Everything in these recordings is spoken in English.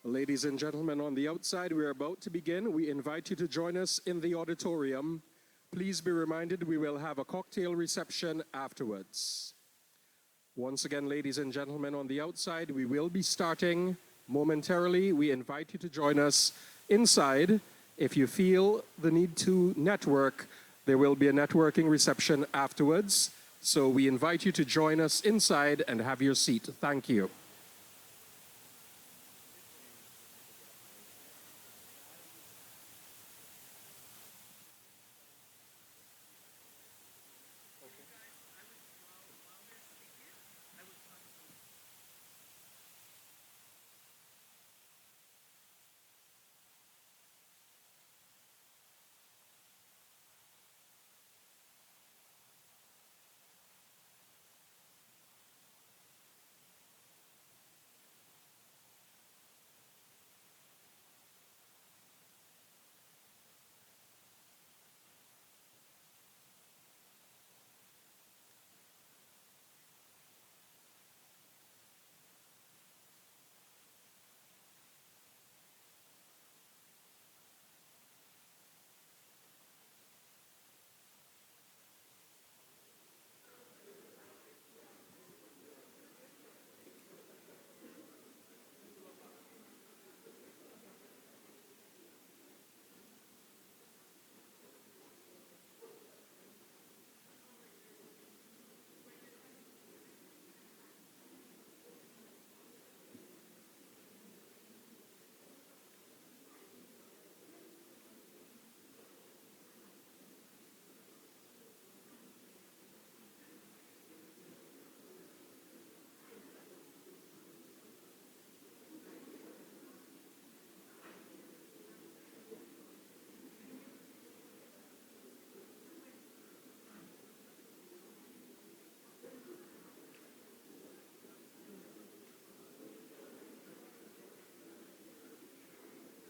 Ladies and gentlemen, on the outside, we are about to begin. We invite you to join us in the auditorium. Please be reminded we will have a cocktail reception afterwards. Once again, ladies and gentlemen, on the outside, we will be starting momentarily. We invite you to join us inside. If you feel the need to network, there will be a networking reception afterwards. So we invite you to join us inside and have your seat. Thank you.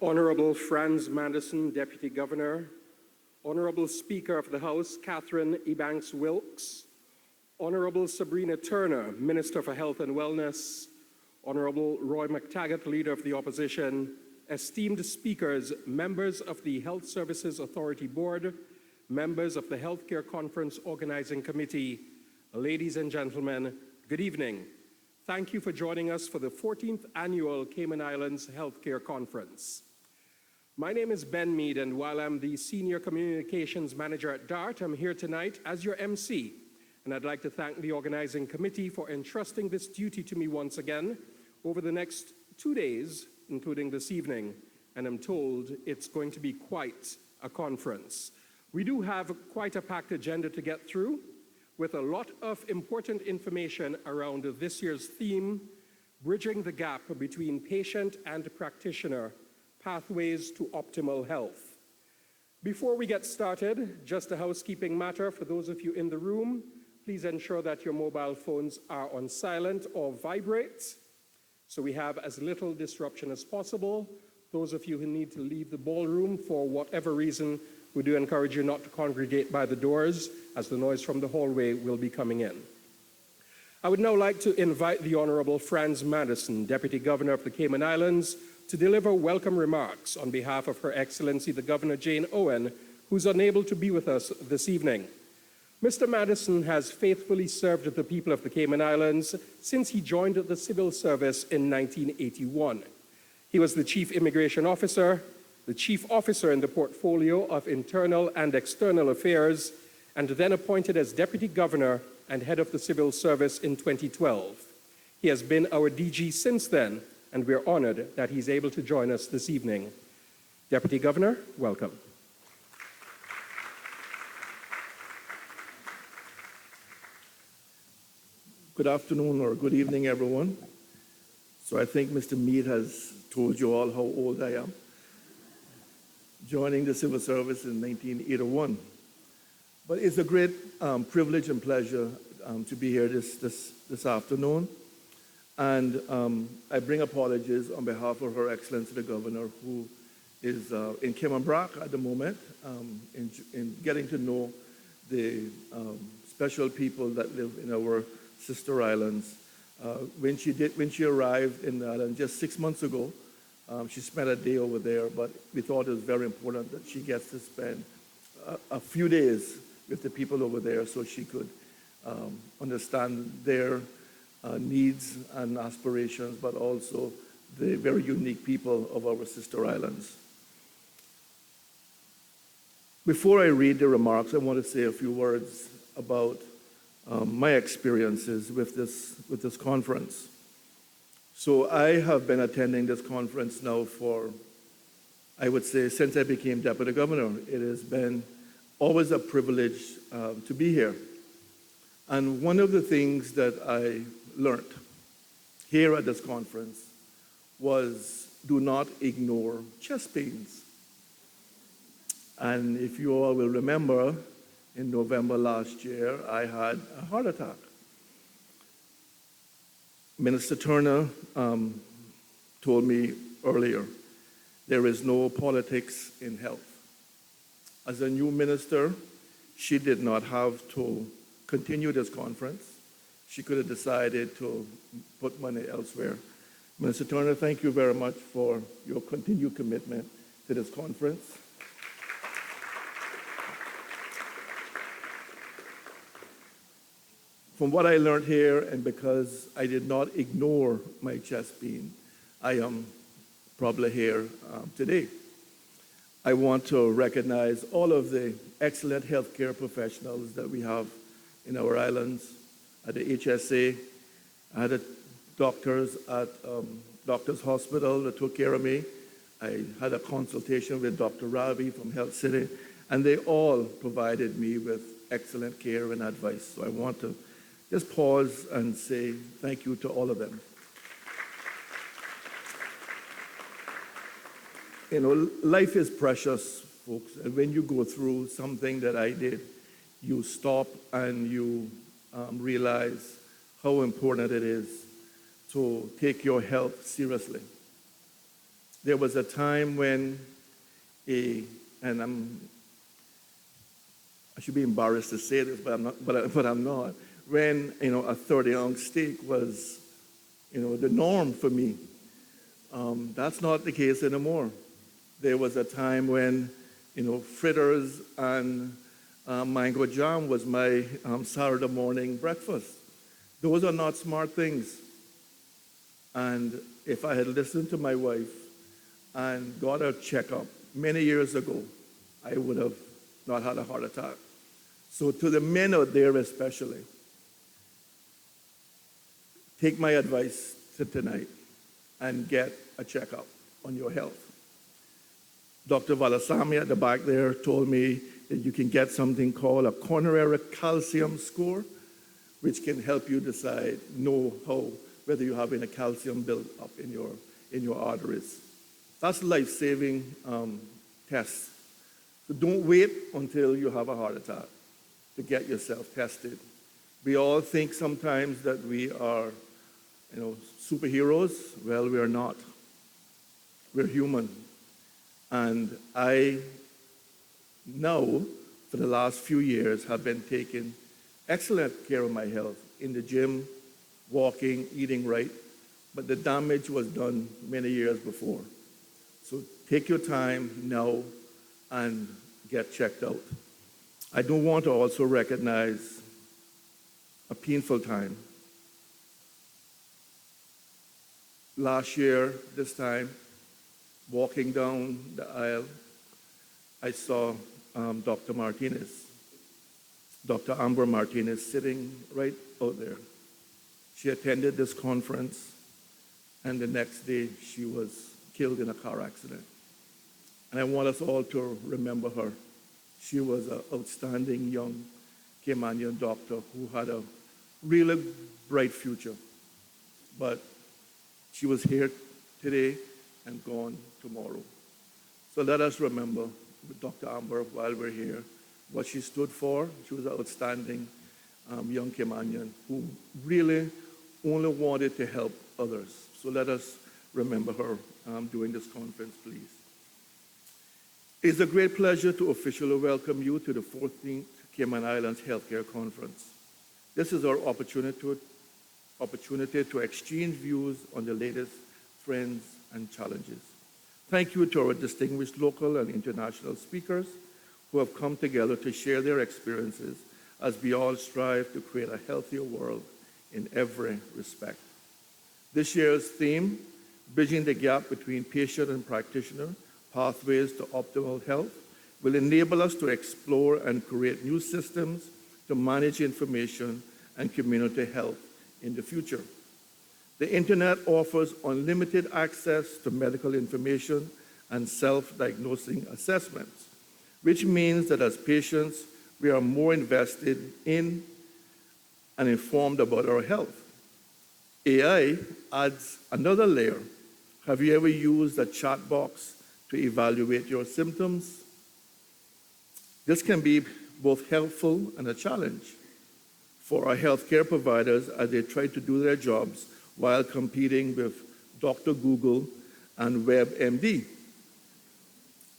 Honorable Franz Manderson, Deputy Governor, Honorable Speaker of the House, Catherine Ebanks Wilkes, Honorable Sabrina Turner, Minister for Health and Wellness, Honorable Roy McTaggart, Leader of the Opposition, esteemed speakers, members of the Health Services Authority Board, members of the Healthcare Conference Organizing Committee, ladies and gentlemen, good evening. Thank you for joining us for the 14th Annual Cayman Islands Healthcare Conference. My name is Ben Mead, and while I'm the Senior Communications Manager at DART, I'm here tonight as your MC. And I'd like to thank the organizing committee for entrusting this duty to me once again over the next 2 days, including this evening. And I'm told it's going to be quite a conference. We do have quite a packed agenda to get through, with a lot of important information around this year's theme, Bridging the Gap Between Patient and Practitioner, Pathways to Optimal Health. Before we get started, just a housekeeping matter for those of you in the room, please ensure that your mobile phones are on silent or vibrate, so we have as little disruption as possible. Those of you who need to leave the ballroom for whatever reason, we do encourage you not to congregate by the doors, as the noise from the hallway will be coming in. I would now like to invite the Honorable Franz Manderson, Deputy Governor of the Cayman Islands, to deliver welcome remarks on behalf of Her Excellency the Governor Jane Owen, who's unable to be with us this evening. Mr. Manderson has faithfully served the people of the Cayman Islands since he joined the civil service in 1981. He was the Chief Immigration Officer, the Chief Officer in the portfolio of Internal and External Affairs, and then appointed as Deputy Governor and Head of the Civil Service in 2012. He has been our DG since then, and we're honored that he's able to join us this evening. Deputy Governor, welcome. Good afternoon or good evening, everyone. So I think Mr. Mead has told you all how old I am. Joining the civil service in 1981. But it's a great privilege and pleasure to be here this afternoon. And I bring apologies on behalf of Her Excellency the Governor, who is in Cayman at the moment, in getting to know the special people that live in our sister islands. When she arrived in the island just 6 months ago, She spent a day over there, but we thought it was very important that she gets to spend a few days with the people over there so she could understand their needs and aspirations, but also the very unique people of our sister islands. Before I read the remarks, I want to say a few words about my experiences with this conference. So I have been attending this conference now for, I would say, since I became Deputy Governor. It has been always a privilege to be here. And one of the things that I learned here at this conference was do not ignore chest pains. And if you all will remember, in November last year, I had a heart attack. Minister Turner told me earlier, there is no politics in health. As a new minister, she did not have to continue this conference. She could have decided to put money elsewhere. Minister Turner, thank you very much for your continued commitment to this conference. From what I learned here, and because I did not ignore my chest pain, I am probably here today. I want to recognize all of the excellent healthcare professionals that we have in our islands. At the HSA, I had doctors at Doctors Hospital that took care of me. I had a consultation with Dr. Ravi from Health City, and they all provided me with excellent care and advice. So I want to just pause and say thank you to all of them. You know, life is precious, folks, and when you go through something that I did, you stop and you realize how important it is to take your health seriously. There was a time when I should be embarrassed to say this, but I'm not. When a 30-ounce steak was the norm for me. That's not the case anymore. There was a time when fritters and mango jam was my Saturday morning breakfast. Those are not smart things. And if I had listened to my wife and got a checkup many years ago, I would have not had a heart attack. So to the men out there especially, take my advice tonight and get a checkup on your health. Dr. Valasamy at the back there told me that you can get something called a coronary calcium score, which can help you know whether you're having a calcium build up in your arteries. That's life-saving tests. So don't wait until you have a heart attack to get yourself tested. We all think sometimes that we are superheroes. Well, we are not. We're human. And I now, for the last few years, have been taking excellent care of my health in the gym, walking, eating right. But the damage was done many years before. So take your time now and get checked out. I do want to also recognize a painful time. Last year, this time, walking down the aisle, I saw Dr. Martinez, Dr. Amber Martinez, sitting right out there. She attended this conference, and the next day she was killed in a car accident. And I want us all to remember her. She was an outstanding young Caymanian doctor who had a really bright future. But she was here today and gone tomorrow. So let us remember Dr. Amber while we're here, what she stood for. She was an outstanding young Caymanian who really only wanted to help others. So let us remember her during this conference, please. It's a great pleasure to officially welcome you to the 14th Cayman Islands Healthcare Conference. This is our opportunity to exchange views on the latest trends and challenges. Thank you to our distinguished local and international speakers who have come together to share their experiences as we all strive to create a healthier world in every respect. This year's theme, Bridging the Gap Between Patient and Practitioner, Pathways to Optimal Health, will enable us to explore and create new systems to manage information and community health in the future. The internet offers unlimited access to medical information and self-diagnosing assessments, which means that as patients, we are more invested in and informed about our health. AI adds another layer. Have you ever used a chat box to evaluate your symptoms? This can be both helpful and a challenge for our healthcare providers as they try to do their jobs while competing with Dr. Google and WebMD.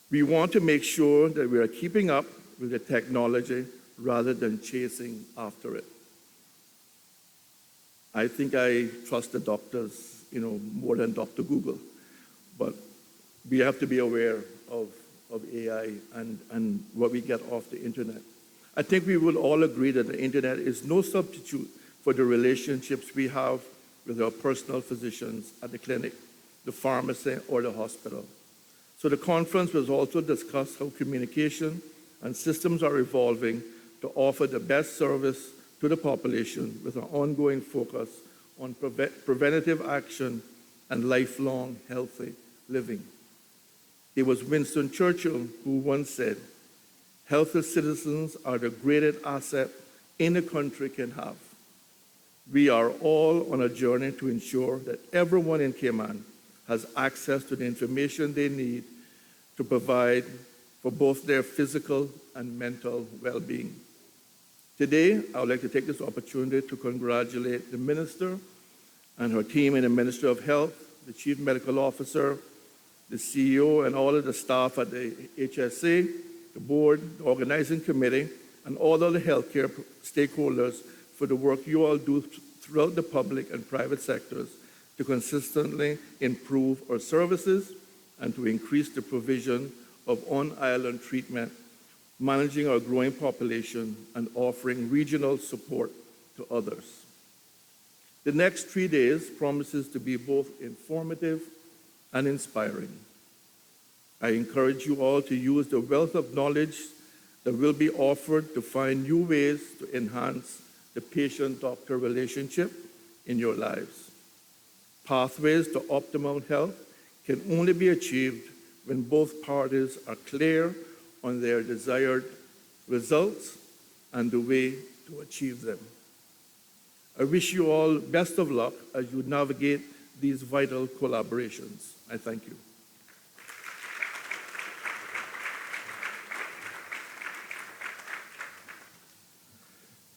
We want to make sure that we are keeping up with the technology rather than chasing after it. I think I trust the doctors, more than Dr. Google, but we have to be aware of AI and what we get off the internet. I think we will all agree that the internet is no substitute for the relationships we have with our personal physicians at the clinic, the pharmacy, or the hospital. So the conference was also discussed how communication and systems are evolving to offer the best service to the population with an ongoing focus on preventative action and lifelong healthy living. It was Winston Churchill who once said, "Healthy citizens are the greatest asset any country can have." We are all on a journey to ensure that everyone in Cayman has access to the information they need to provide for both their physical and mental well-being. Today, I would like to take this opportunity to congratulate the Minister and her team in the Ministry of Health, the Chief Medical Officer, the CEO, and all of the staff at the HSA, the board, the organizing committee, and all of the healthcare stakeholders for the work you all do throughout the public and private sectors to consistently improve our services and to increase the provision of on-island treatment, managing our growing population, and offering regional support to others. The next 3 days promises to be both informative and inspiring. I encourage you all to use the wealth of knowledge that will be offered to find new ways to enhance the patient-doctor relationship in your lives. Pathways to optimal health can only be achieved when both parties are clear on their desired results and the way to achieve them. I wish you all best of luck as you navigate these vital collaborations. I thank you.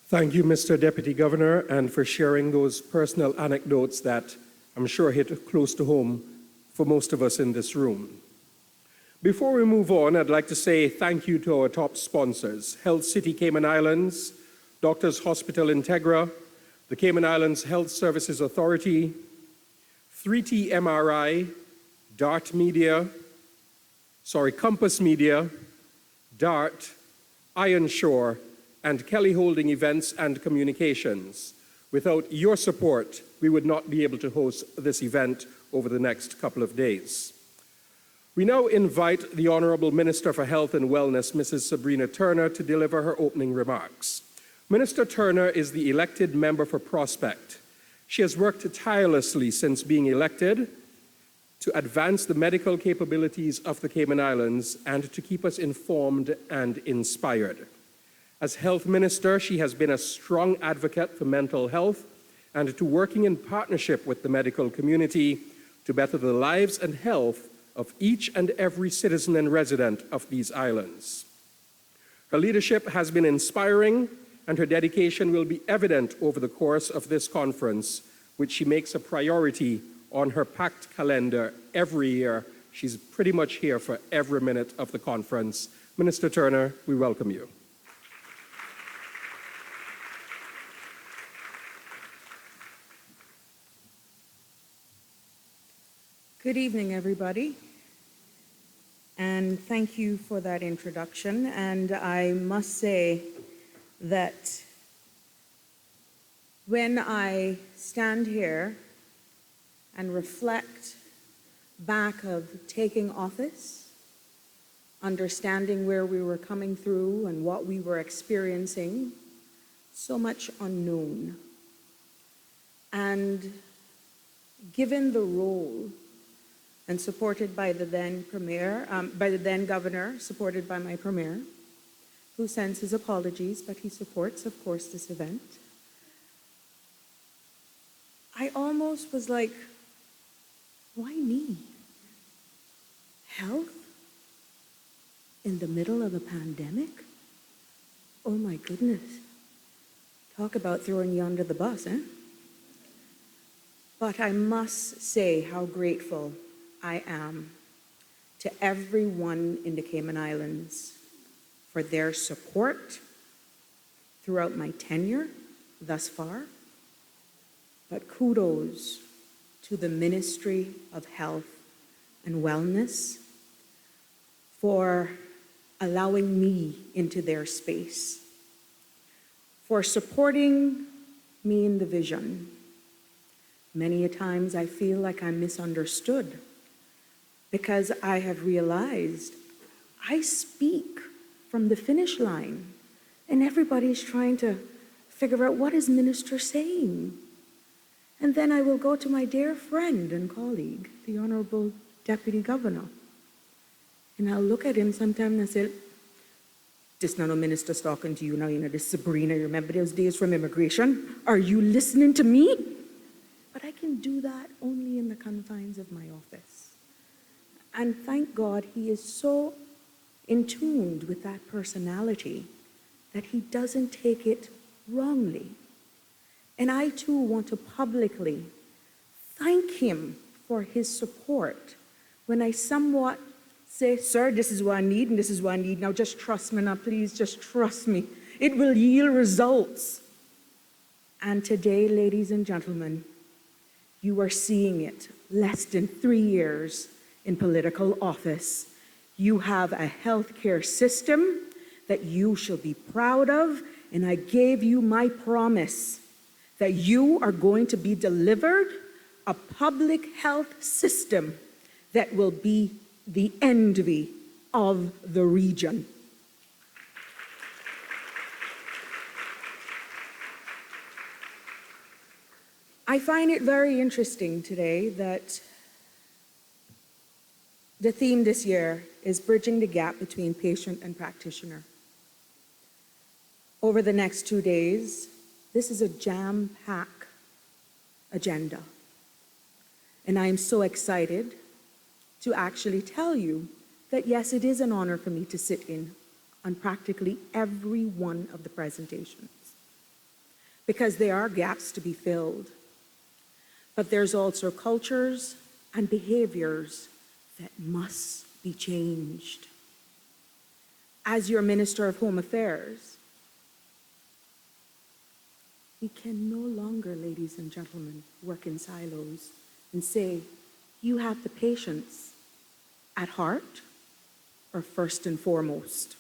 Thank you, Mr. Deputy Governor, and for sharing those personal anecdotes that I'm sure hit close to home for most of us in this room. Before we move on, I'd like to say thank you to our top sponsors, Health City Cayman Islands, Doctors Hospital Integra, the Cayman Islands Health Services Authority, 3T MRI, Compass Media, DART, Ironshore, and Kelly Holding Events and Communications. Without your support, we would not be able to host this event over the next couple of days. We now invite the Honorable Minister for Health and Wellness, Mrs. Sabrina Turner, to deliver her opening remarks. Minister Turner is the elected member for Prospect. She has worked tirelessly since being elected to advance the medical capabilities of the Cayman Islands and to keep us informed and inspired. As Health Minister, she has been a strong advocate for mental health and to working in partnership with the medical community to better the lives and health of each and every citizen and resident of these islands. Her leadership has been inspiring, and her dedication will be evident over the course of this conference, which she makes a priority on her packed calendar every year. She's pretty much here for every minute of the conference. Minister Turner, we welcome you. Good evening, everybody. And thank you for that introduction. And I must say that when I stand here and reflect back of taking office, understanding where we were coming through and what we were experiencing, so much unknown. And given the role and supported by the then governor, supported by my premier, who sends his apologies, but he supports, of course, this event. I almost was like, why me? Health? In the middle of a pandemic? Oh my goodness. Talk about throwing you under the bus, eh? But I must say how grateful I am to everyone in the Cayman Islands for their support throughout my tenure thus far. But kudos to the Ministry of Health and Wellness for allowing me into their space, for supporting me in the vision. Many a times I feel like I'm misunderstood because I have realized I speak from the finish line and everybody's trying to figure out what is minister saying. And then I will go to my dear friend and colleague, the Honorable Deputy Governor, and I'll look at him sometime and I say, this not a minister's talking to you now, this Sabrina, you remember those days from immigration? Are you listening to me? But I can do that only in the confines of my office. And thank God he is so in tune with that personality that he doesn't take it wrongly. And I too want to publicly thank him for his support when I somewhat say, sir, this is what I need and this is what I need. Now just trust me now, please, just trust me. It will yield results. And today, ladies and gentlemen, you are seeing it. Less than 3 years in political office. You have a healthcare system that you shall be proud of, and I gave you my promise that you are going to be delivered a public health system that will be the envy of the region. I find it very interesting today that the theme this year is bridging the gap between patient and practitioner. Over the next 2 days, this is a jam-packed agenda. And I am so excited to actually tell you that yes, it is an honor for me to sit in on practically every one of the presentations, because there are gaps to be filled. But there's also cultures and behaviors that must be changed. As your Minister of Home Affairs, we can no longer, ladies and gentlemen, work in silos and say, you have the patients at heart or first and foremost.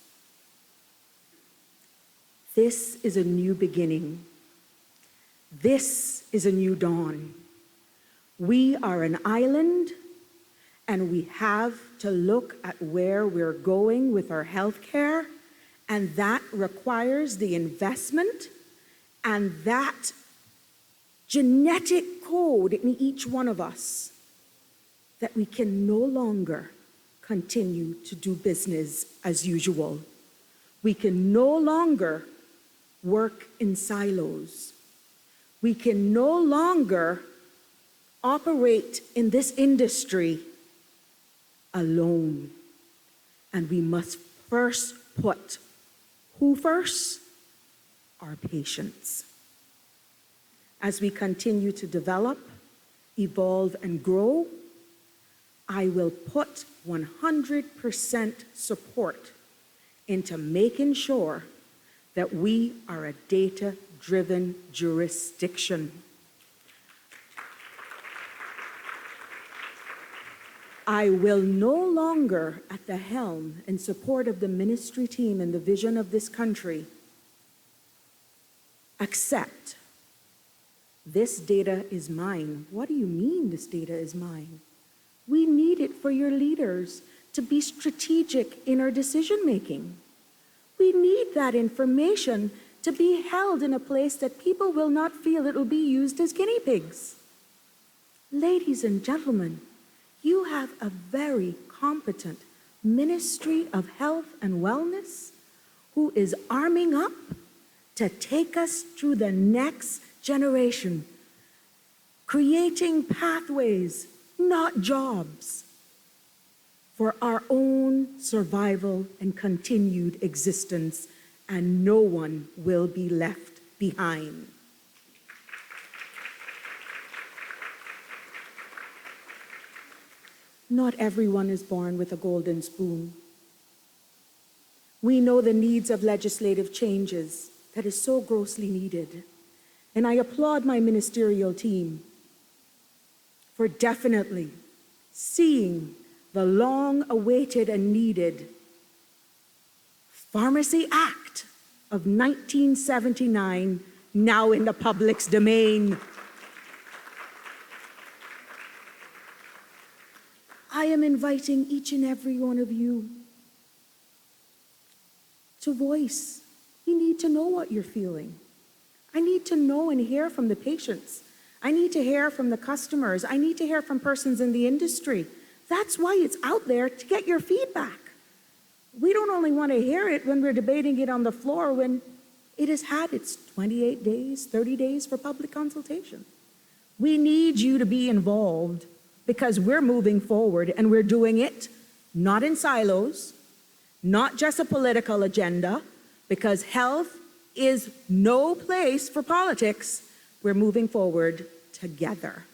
This is a new beginning. This is a new dawn. We are an island, and we have to look at where we're going with our health care, and that requires the investment and that genetic code in each one of us that we can no longer continue to do business as usual. We can no longer work in silos. We can no longer operate in this industry alone. And we must first put who first? Our patients. As we continue to develop, evolve, and grow, I will put 100% support into making sure that we are a data-driven jurisdiction. I will no longer, at the helm, in support of the ministry team and the vision of this country, accept this data is mine. What do you mean this data is mine? We need it for your leaders to be strategic in our decision making. We need that information to be held in a place that people will not feel it will be used as guinea pigs. Ladies and gentlemen, you have a very competent Ministry of Health and Wellness who is arming up to take us through the next generation, creating pathways, not jobs, for our own survival and continued existence, and no one will be left behind. Not everyone is born with a golden spoon. We know the needs of legislative changes that is so grossly needed. And I applaud my ministerial team for definitely seeing the long-awaited and needed Pharmacy Act of 1979 now in the public's domain. I am inviting each and every one of you to voice. You need to know what you're feeling. I need to know and hear from the patients. I need to hear from the customers. I need to hear from persons in the industry. That's why it's out there, to get your feedback. We don't only want to hear it when we're debating it on the floor, when it has had its 28 days, 30 days for public consultation. We need you to be involved because we're moving forward and we're doing it not in silos, not just a political agenda, because health is no place for politics. We're moving forward together.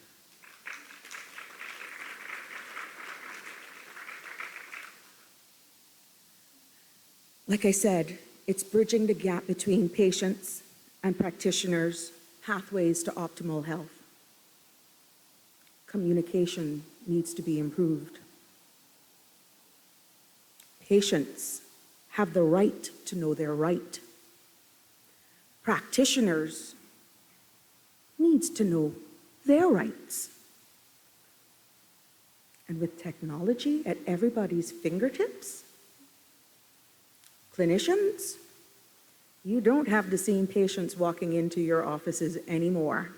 Like I said, it's bridging the gap between patients and practitioners, pathways to optimal health. Communication needs to be improved. Patients have the right to know their right. Practitioners needs to know their rights. And with technology at everybody's fingertips, clinicians, you don't have the same patients walking into your offices anymore.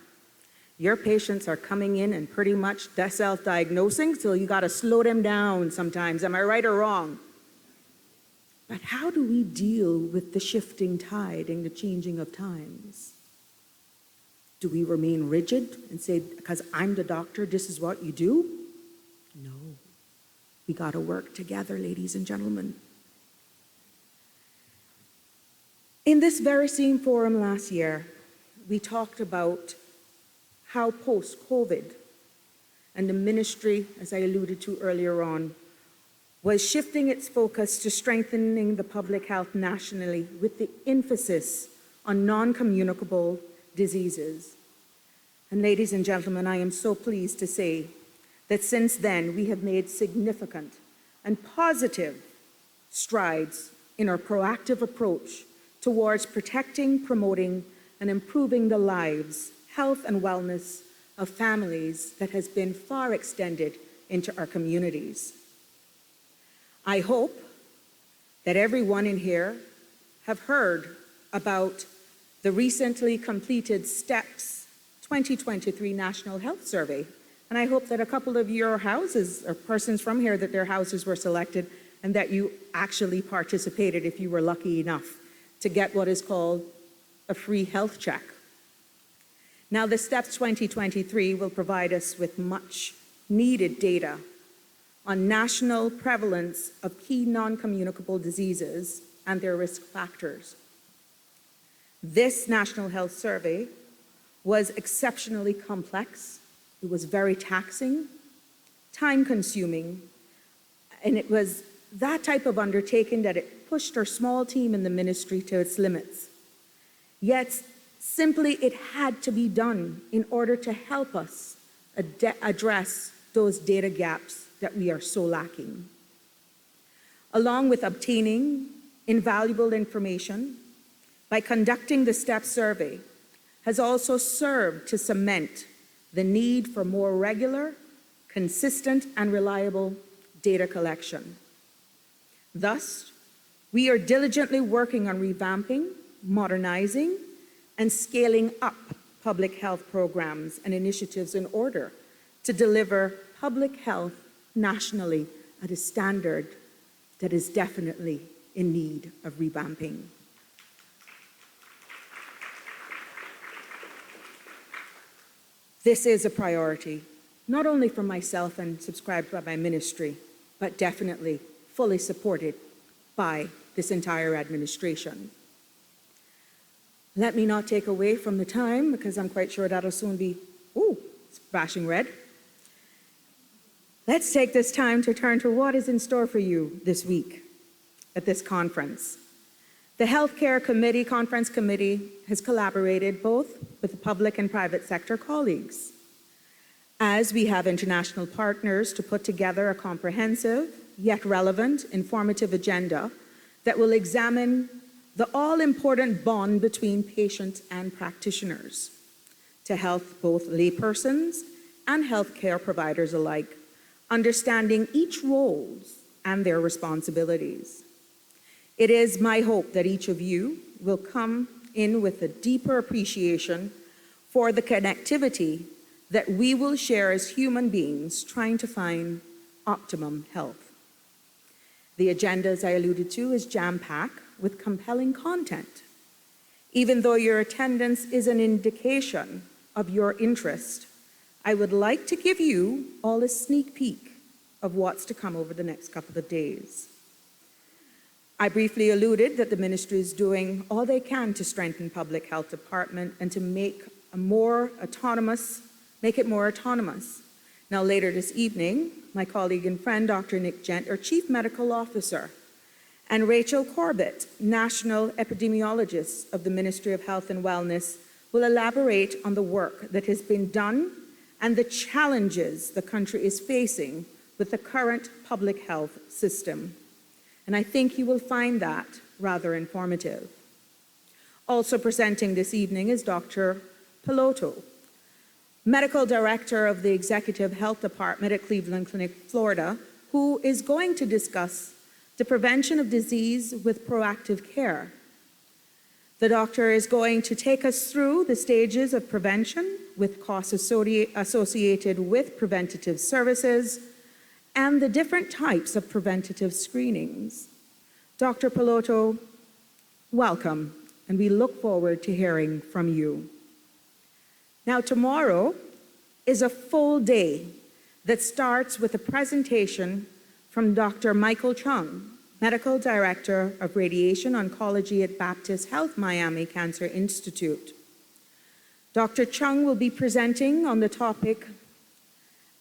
Your patients are coming in and pretty much self-diagnosing, so you got to slow them down sometimes. Am I right or wrong? But how do we deal with the shifting tide and the changing of times? Do we remain rigid and say, because I'm the doctor, this is what you do? No. We got to work together, ladies and gentlemen. In this very same forum last year, we talked about how post-COVID and the ministry, as I alluded to earlier on, was shifting its focus to strengthening the public health nationally with the emphasis on non-communicable diseases. And ladies and gentlemen, I am so pleased to say that since then we have made significant and positive strides in our proactive approach towards protecting, promoting, and improving the lives, health, and wellness of families that has been far extended into our communities. I hope that everyone in here have heard about the recently completed STEPS 2023 National Health Survey. And I hope that a couple of your houses, or persons from here, that their houses were selected and that you actually participated if you were lucky enough to get what is called a free health check. Now, the STEPS 2023 will provide us with much needed data on national prevalence of key non-communicable diseases and their risk factors. This National Health Survey was exceptionally complex. It was very taxing, time-consuming, and it was that type of undertaking that it pushed our small team in the ministry to its limits. Yet, simply it had to be done in order to help us address those data gaps that we are so lacking. Along with obtaining invaluable information, by conducting the STEP survey, has also served to cement the need for more regular, consistent, and reliable data collection. Thus, we are diligently working on revamping, modernizing, and scaling up public health programs and initiatives in order to deliver public health nationally at a standard that is definitely in need of revamping. This is a priority, not only for myself and subscribed by my ministry, but definitely fully supported by this entire administration. Let me not take away from the time, because I'm quite sure that'll soon be, it's flashing red. Let's take this time to turn to what is in store for you this week at this conference. The Healthcare Conference Committee has collaborated both with the public and private sector colleagues, as we have international partners to put together a comprehensive, yet relevant, informative agenda that will examine the all-important bond between patients and practitioners to help both laypersons and healthcare providers alike, understanding each roles and their responsibilities. It is my hope that each of you will come in with a deeper appreciation for the connectivity that we will share as human beings trying to find optimum health. The agenda, as I alluded to, is jam-packed with compelling content. Even though your attendance is an indication of your interest, I would like to give you all a sneak peek of what's to come over the next couple of days. I briefly alluded that the ministry is doing all they can to strengthen public health department and to make it more autonomous. Now, later this evening, my colleague and friend, Dr. Nick Gent, our Chief Medical Officer, and Rachel Corbett, National Epidemiologist of the Ministry of Health and Wellness, will elaborate on the work that has been done and the challenges the country is facing with the current public health system. And I think you will find that rather informative. Also presenting this evening is Dr. Piloto, Medical Director of the Executive Health Department at Cleveland Clinic, Florida, who is going to discuss the prevention of disease with proactive care. The doctor is going to take us through the stages of prevention with costs associated with preventative services and the different types of preventative screenings. Dr. Piloto, welcome, and we look forward to hearing from you. Now, tomorrow is a full day that starts with a presentation from Dr. Michael Chung, Medical Director of Radiation Oncology at Baptist Health Miami Cancer Institute. Dr. Chung will be presenting on the topic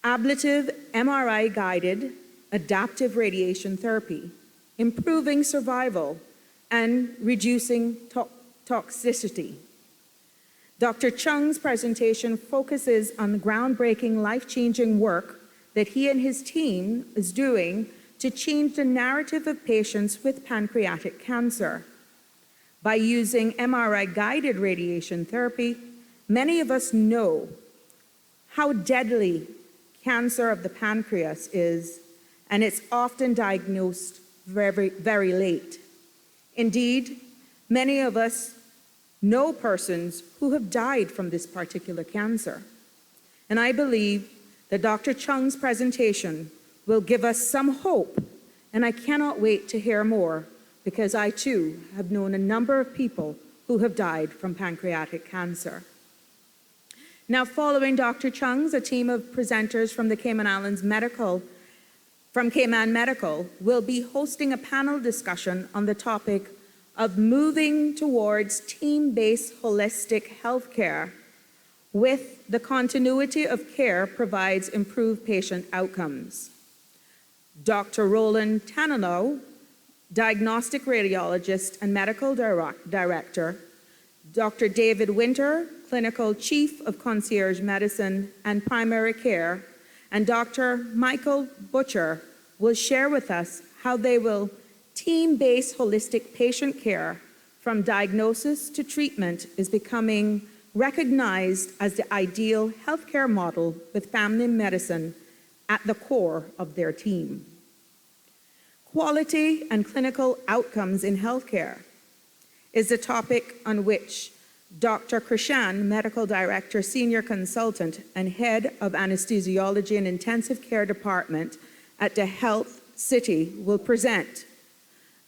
Ablative MRI-guided adaptive radiation therapy, improving survival and reducing toxicity. Dr. Chung's presentation focuses on the groundbreaking, life-changing work that he and his team is doing to change the narrative of patients with pancreatic cancer. By using MRI-guided radiation therapy, many of us know how deadly cancer of the pancreas is, and it's often diagnosed very, very late. Indeed, many of us know persons who have died from this particular cancer. And I believe that Dr. Chung's presentation will give us some hope, and I cannot wait to hear more, because I too have known a number of people who have died from pancreatic cancer. Now, following Dr. Chung's, a team of presenters from the Cayman Islands Cayman Medical will be hosting a panel discussion on the topic of moving towards team-based holistic healthcare with the continuity of care provides improved patient outcomes. Dr. Roland Tananow, diagnostic radiologist and medical director, Dr. David Winter, clinical chief of concierge medicine and primary care, and Dr. Michael Butcher will share with us how they will team-based holistic patient care from diagnosis to treatment is becoming recognized as the ideal healthcare model with family medicine at the core of their team. Quality and clinical outcomes in healthcare is the topic on which Dr. Krishan, Medical Director, Senior Consultant, and Head of Anesthesiology and Intensive Care Department at the Health City will present.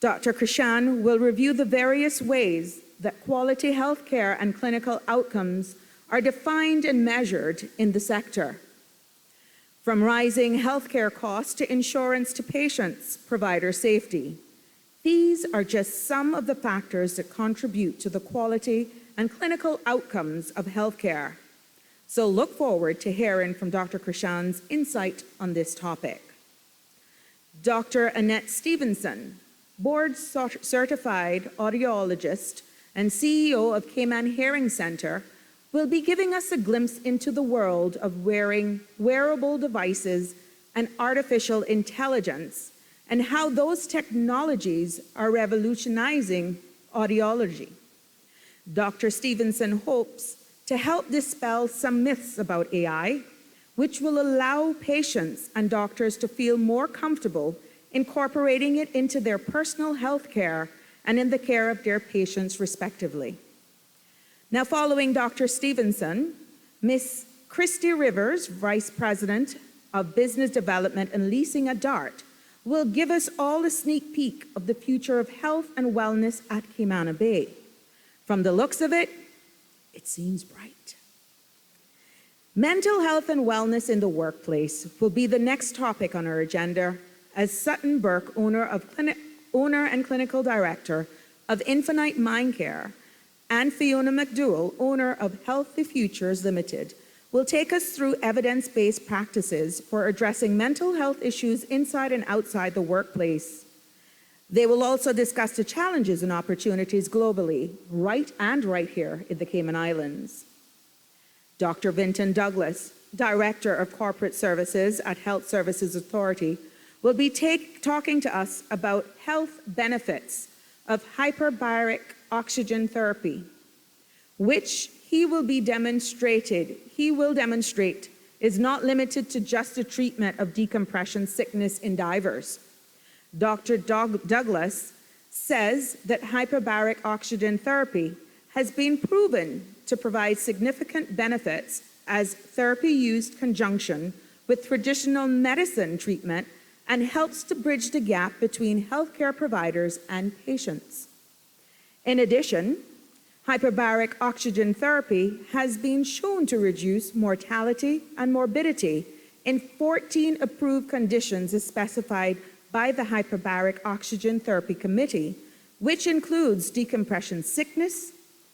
Dr. Krishan will review the various ways that quality healthcare and clinical outcomes are defined and measured in the sector. From rising healthcare costs to insurance to patients, provider safety. These are just some of the factors that contribute to the quality and clinical outcomes of healthcare. So look forward to hearing from Dr. Krishan's insight on this topic. Dr. Annette Stevenson, board-certified audiologist and CEO of Cayman Hearing Center, will be giving us a glimpse into the world of wearing wearable devices and artificial intelligence and how those technologies are revolutionizing audiology. Dr. Stevenson hopes to help dispel some myths about AI, which will allow patients and doctors to feel more comfortable incorporating it into their personal health care and in the care of their patients respectively. Now, following Dr. Stevenson, Ms. Christy Rivers, Vice President of Business Development and Leasing at DART, will give us all a sneak peek of the future of health and wellness at Cayman Bay. From the looks of it, it seems bright. Mental health and wellness in the workplace will be the next topic on our agenda as Sutton Burke, owner and clinical director of Infinite Mind Care, and Fiona McDowell, owner of Healthy Futures Limited, will take us through evidence-based practices for addressing mental health issues inside and outside the workplace. They will also discuss the challenges and opportunities globally, right here in the Cayman Islands. Dr. Vinton Douglas, Director of Corporate Services at Health Services Authority, will be talking to us about health benefits of hyperbaric oxygen therapy, which he will demonstrate is not limited to just the treatment of decompression sickness in divers. Dr. Douglas says that hyperbaric oxygen therapy has been proven to provide significant benefits as therapy used conjunction with traditional medicine treatment and helps to bridge the gap between healthcare providers and patients. In addition, hyperbaric oxygen therapy has been shown to reduce mortality and morbidity in 14 approved conditions as specified by the Hyperbaric Oxygen Therapy Committee, which includes decompression sickness,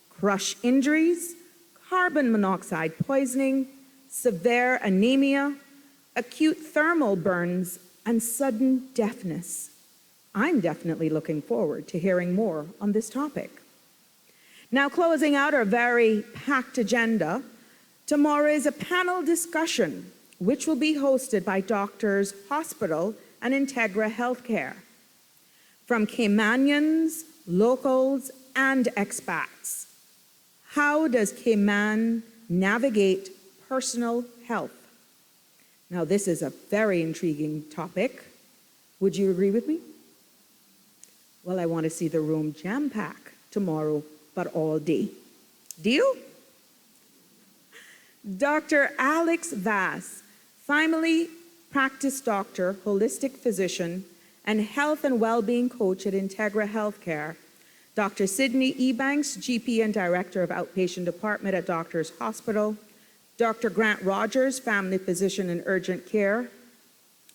crush injuries, carbon monoxide poisoning, severe anemia, acute thermal burns, and sudden deafness. I'm definitely looking forward to hearing more on this topic. Now, closing out our very packed agenda, tomorrow is a panel discussion which will be hosted by Doctors Hospital and Integra Healthcare. From Caymanians, locals, and expats, how does Cayman navigate personal health? Now, this is a very intriguing topic. Would you agree with me? Well, I want to see the room jam-packed tomorrow, but all day. Deal? Dr. Alex Vass, family practice doctor, holistic physician, and health and well-being coach at Integra Healthcare. Dr. Sydney Ebanks, GP and Director of Outpatient Department at Doctors Hospital. Dr. Grant Rogers, family physician in urgent care,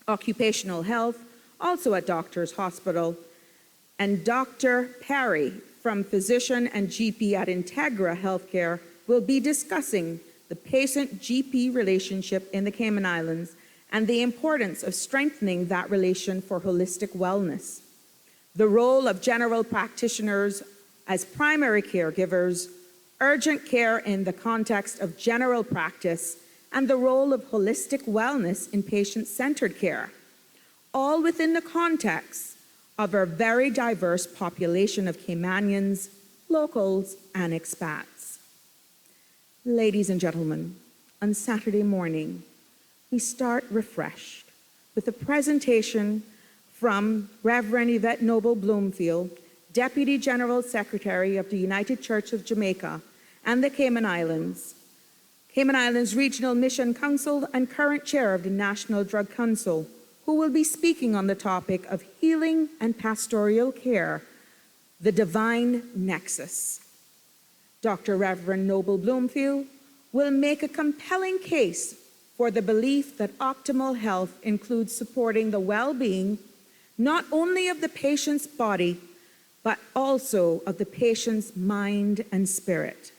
occupational health, also at Doctors Hospital. And Dr. Perry, from physician and GP at Integra Healthcare, will be discussing the patient-GP relationship in the Cayman Islands and the importance of strengthening that relation for holistic wellness. The role of general practitioners as primary caregivers, urgent care in the context of general practice, and the role of holistic wellness in patient-centered care, all within the context of our very diverse population of Caymanians, locals, and expats. Ladies and gentlemen, on Saturday morning, we start refreshed with a presentation from Reverend Yvette Noble Bloomfield, Deputy General Secretary of the United Church of Jamaica and the Cayman Islands Regional Mission Council and current chair of the National Drug Council, who will be speaking on the topic of healing and pastoral care, the divine nexus. Dr. Reverend Noble Bloomfield will make a compelling case for the belief that optimal health includes supporting the well-being not only of the patient's body, but also of the patient's mind and spirit.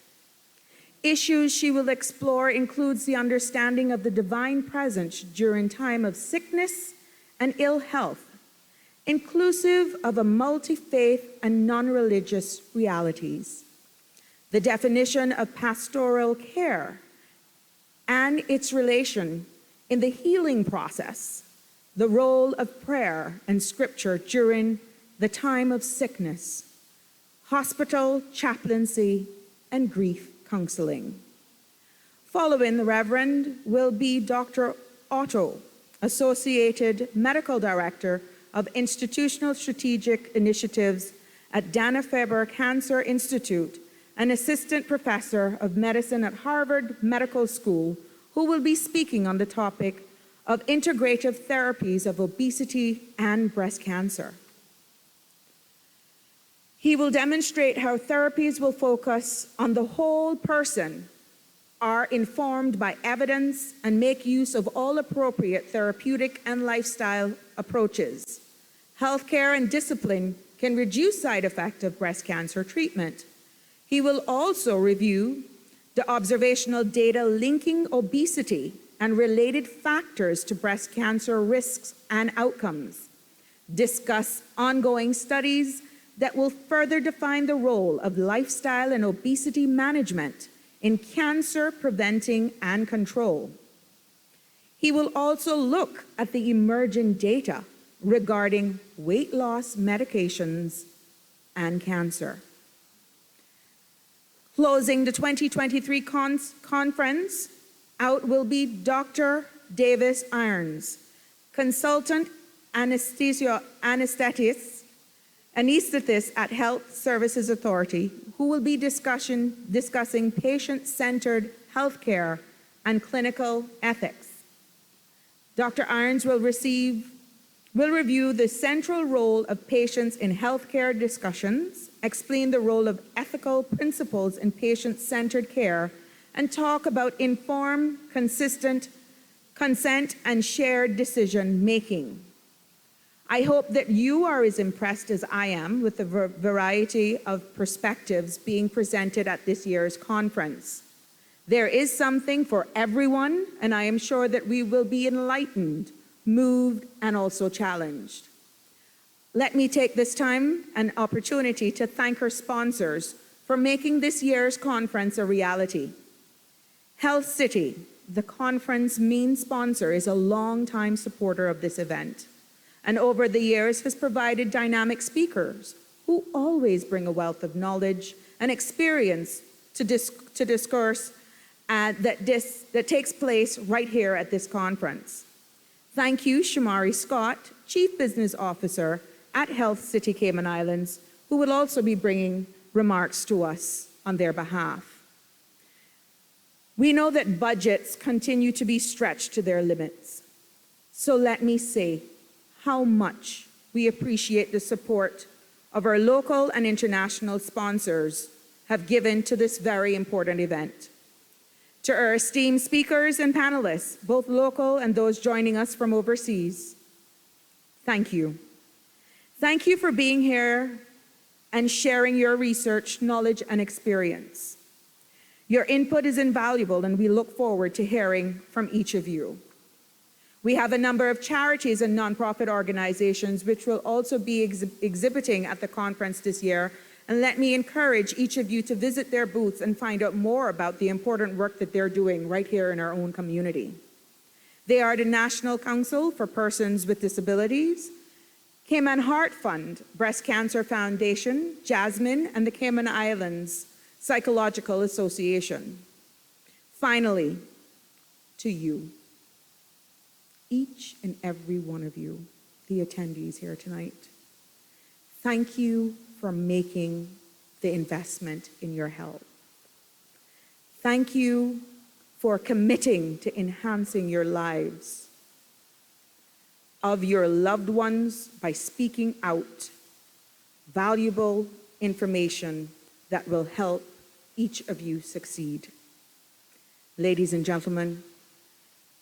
Issues she will explore includes the understanding of the divine presence during time of sickness and ill health, inclusive of a multi-faith and non-religious realities, the definition of pastoral care and its relation in the healing process, the role of prayer and scripture during the time of sickness, hospital chaplaincy, and grief counseling. Following the Reverend will be Dr. Otto, Associated Medical Director of Institutional Strategic Initiatives at Dana-Farber Cancer Institute and Assistant Professor of Medicine at Harvard Medical School, who will be speaking on the topic of integrative therapies of obesity and breast cancer. He will demonstrate how therapies will focus on the whole person, are informed by evidence, and make use of all appropriate therapeutic and lifestyle approaches. Healthcare and discipline can reduce side effects of breast cancer treatment. He will also review the observational data linking obesity and related factors to breast cancer risks and outcomes, discuss ongoing studies that will further define the role of lifestyle and obesity management in cancer preventing and control. He will also look at the emerging data regarding weight loss medications and cancer. Closing the 2023 conference out will be Dr. Davis Irons, consultant anesthetist at Health Services Authority, who will be discussing patient-centered healthcare and clinical ethics. Dr. Irons will review the central role of patients in healthcare discussions, explain the role of ethical principles in patient-centered care, and talk about informed, consistent consent and shared decision-making. I hope that you are as impressed as I am with the variety of perspectives being presented at this year's conference. There is something for everyone, and I am sure that we will be enlightened, moved, and also challenged. Let me take this time and opportunity to thank our sponsors for making this year's conference a reality. Health City, the conference main sponsor, is a longtime supporter of this event, and over the years has provided dynamic speakers who always bring a wealth of knowledge and experience to discourse that takes place right here at this conference. Thank you, Shamari Scott, Chief Business Officer at Health City Cayman Islands, who will also be bringing remarks to us on their behalf. We know that budgets continue to be stretched to their limits. So let me say how much we appreciate the support of our local and international sponsors have given to this very important event. To our esteemed speakers and panelists, both local and those joining us from overseas, thank you. Thank you for being here and sharing your research, knowledge, and experience. Your input is invaluable, and we look forward to hearing from each of you. We have a number of charities and nonprofit organizations which will also be exhibiting at the conference this year, And let me encourage each of you to visit their booths and find out more about the important work that they're doing right here in our own community. They are the National Council for Persons with Disabilities, Cayman Heart Fund, Breast Cancer Foundation, Jasmine, and the Cayman Islands Psychological Association. Finally, to you, each and every one of you, the attendees here tonight, thank you for making the investment in your health. Thank you for committing to enhancing your lives of your loved ones by speaking out valuable information that will help each of you succeed. Ladies and gentlemen,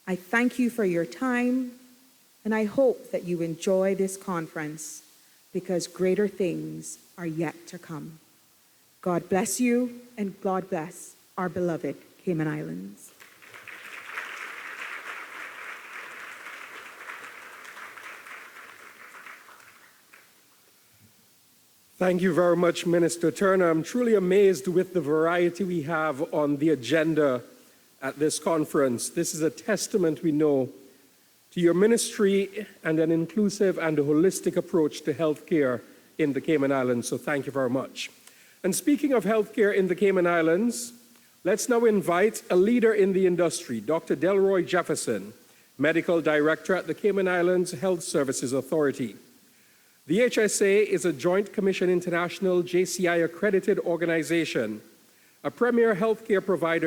I thank you for your time, and I hope that you enjoy this conference because greater things are yet to come. God bless you, and God bless our beloved Cayman Islands. Thank you very much, Minister Turner. I'm truly amazed with the variety we have on the agenda at this conference. This is a testament, we know, to your ministry and an inclusive and a holistic approach to healthcare in the Cayman Islands, so thank you very much. And speaking of healthcare in the Cayman Islands, let's now invite a leader in the industry, Dr. Delroy Jefferson, Medical Director at the Cayman Islands Health Services Authority. The HSA is a Joint Commission International JCI accredited organization, a premier healthcare provider